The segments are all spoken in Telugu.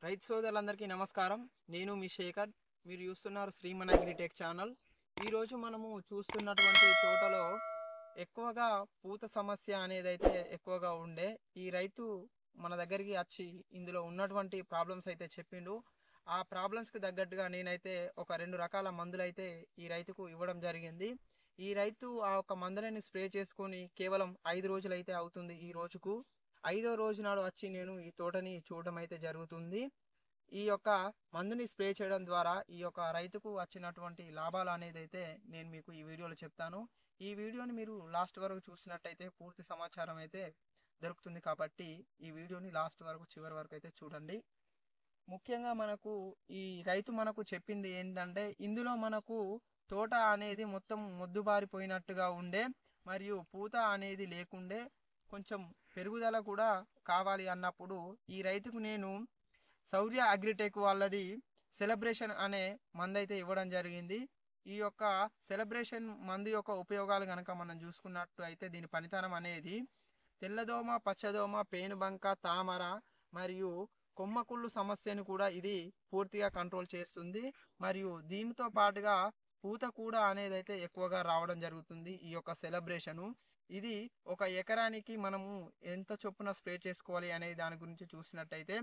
రైతు సోదరులందరికీ నమస్కారం. నేను మీ శేఖర్. మీరు చూస్తున్నారు శ్రీమన్ అగ్రిటెక్ ఛానల్. ఈరోజు మనము చూస్తున్నటువంటి తోటలో ఎక్కువగా పూత సమస్య అనేదైతే ఎక్కువగా ఉండే ఈ రైతు మన దగ్గరికి వచ్చి ఇందులో ఉన్నటువంటి ప్రాబ్లమ్స్ అయితే చెప్పిండు. ఆ ప్రాబ్లమ్స్కి తగ్గట్టుగా నేనైతే ఒక 2 రకాల మందులైతే ఈ రైతుకు ఇవ్వడం జరిగింది. ఈ రైతు ఆ ఒక మందులని స్ప్రే చేసుకొని కేవలం 5 రోజులైతే అవుతుంది ఈ రోజుకు. 5వ రోజు నాడు వచ్చి నేను ఈ తోటని చూడడం అయితే జరుగుతుంది. ఈ యొక్క మందుని స్ప్రే చేయడం ద్వారా ఈ యొక్క రైతుకు వచ్చినటువంటి లాభాలు అనేది అయితే నేను మీకు ఈ వీడియోలో చెప్తాను. ఈ వీడియోని మీరు లాస్ట్ వరకు చూసినట్టయితే పూర్తి సమాచారం అయితే దొరుకుతుంది కాబట్టి ఈ వీడియోని లాస్ట్ వరకు చివరి వరకు అయితే చూడండి. ముఖ్యంగా మనకు ఈ రైతు మనకు చెప్పింది ఏంటంటే ఇందులో మనకు తోట అనేది మొత్తం మొద్దుబారిపోయినట్టుగా ఉండే మరియు పూత అనేది లేకుండే కొంచెం పెరుగుదల కూడా కావాలి అన్నప్పుడు ఈ రైతుకు నేను శౌర్య అగ్రిటెక్ వాళ్ళది సెలబ్రేషన్ అనే మందు అయితే ఇవ్వడం జరిగింది. ఈ యొక్క సెలబ్రేషన్ మందు యొక్క ఉపయోగాలు కనుక మనం చూసుకున్నట్టు అయితే దీని పనితనం అనేది తెల్లదోమ, పచ్చదోమ, పేనుబంక, తామర మరియు కొమ్మకుళ్ళు సమస్యను కూడా ఇది పూర్తిగా కంట్రోల్ చేస్తుంది. మరియు దీనితో పాటుగా పూత కూడా అనేది అయితే ఎక్కువగా రావడం జరుగుతుంది ఈ యొక్క సెలబ్రేషను. ఇది ఒక ఎకరానికి మనము ఎంత చొప్పున స్ప్రే చేసుకోవాలి అనే దాని గురించి చూసినట్టయితే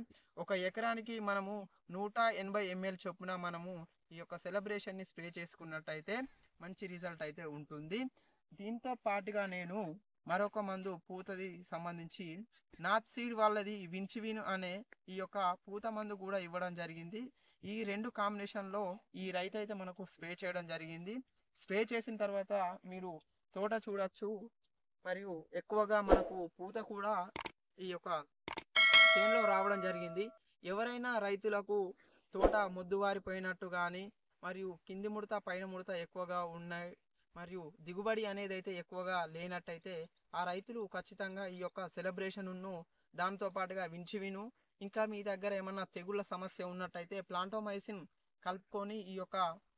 ఒక ఎకరానికి మనము 180 ml చొప్పున మనము ఈ యొక్క సెలబ్రేషన్ని స్ప్రే చేసుకున్నట్టయితే మంచి రిజల్ట్ అయితే ఉంటుంది. దీంతో పాటుగా నేను మరొక మందు పూతది సంబంధించి నాత్ సీడ్ వాళ్ళది విన్చివిన్ అనే ఈ యొక్క పూత మందు కూడా ఇవ్వడం జరిగింది. ఈ 2 కాంబినేషన్లో ఈ రైతు అయితే మనకు స్ప్రే చేయడం జరిగింది. స్ప్రే చేసిన తర్వాత మీరు తోట చూడొచ్చు. మరియు ఎక్కువగా మనకు పూత కూడా ఈ యొక్క చేనులో రావడం జరిగింది. ఎవరైనా రైతులకు తోట మొద్దువారిపోయినట్టు కానీ మరియు కింది ముడత పైన ముడత ఎక్కువగా ఉన్నాయి మరియు దిగుబడి అనేది అయితే ఎక్కువగా లేనట్టయితే ఆ రైతులు ఖచ్చితంగా ఈ యొక్క సెలబ్రేషన్ను దాంతో పాటుగా విన్చివిను ఇంకా మీ దగ్గర ఏమన్నా తెగుళ్ళ సమస్య ఉన్నట్టయితే ప్లాంటోమైసిన్ కలుపుకొని ఈ యొక్క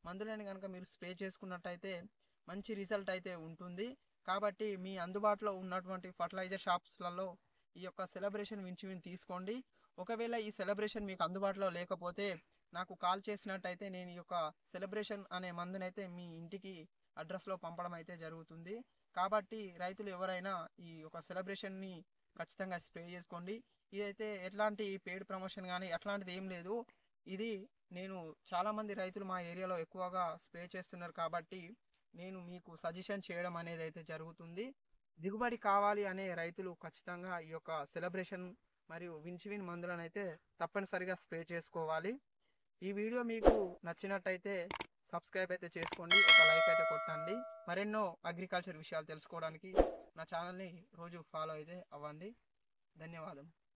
మందులని కనుక మీరు స్ప్రే చేసుకున్నట్టయితే మంచి రిజల్ట్ అయితే ఉంటుంది. కాబట్టి మీ అందుబాటులో ఉన్నటువంటి ఫర్టిలైజర్ షాప్స్లలో ఈ యొక్క సెలబ్రేషన్ విన్చివిన్ తీసుకోండి. ఒకవేళ ఈ సెలబ్రేషన్ మీకు అందుబాటులో లేకపోతే నాకు కాల్ చేసినట్టయితే నేను ఈ యొక్క సెలబ్రేషన్ అనే మందునైతే మీ ఇంటికి అడ్రస్లో పంపడం అయితే జరుగుతుంది. కాబట్టి రైతులు ఎవరైనా ఈ యొక్క సెలబ్రేషన్ని ఖచ్చితంగా స్ప్రే చేసుకోండి. ఇదైతే ఎట్లాంటి పెయిడ్ ప్రమోషన్ కానీ అట్లాంటిది ఏం లేదు. ఇది నేను చాలామంది రైతులు మా ఏరియాలో ఎక్కువగా స్ప్రే చేస్తున్నారు కాబట్టి నేను మీకు సజెషన్ చేయడం అనేది అయితే జరుగుతుంది. దిగుబడి కావాలి అనే రైతులు ఖచ్చితంగా ఈ యొక్క సెలబ్రేషన్ మరియు విన్చివిన్ మందులను అయితే తప్పనిసరిగా స్ప్రే చేసుకోవాలి. ఈ వీడియో మీకు నచ్చినట్టయితే సబ్స్క్రైబ్ అయితే చేసుకోండి, ఒక లైక్ అయితే కొట్టండి. మరెన్నో అగ్రికల్చర్ విషయాలు తెలుసుకోవడానికి నా ఛానల్ని రోజు ఫాలో అయితే అవ్వండి. ధన్యవాదం.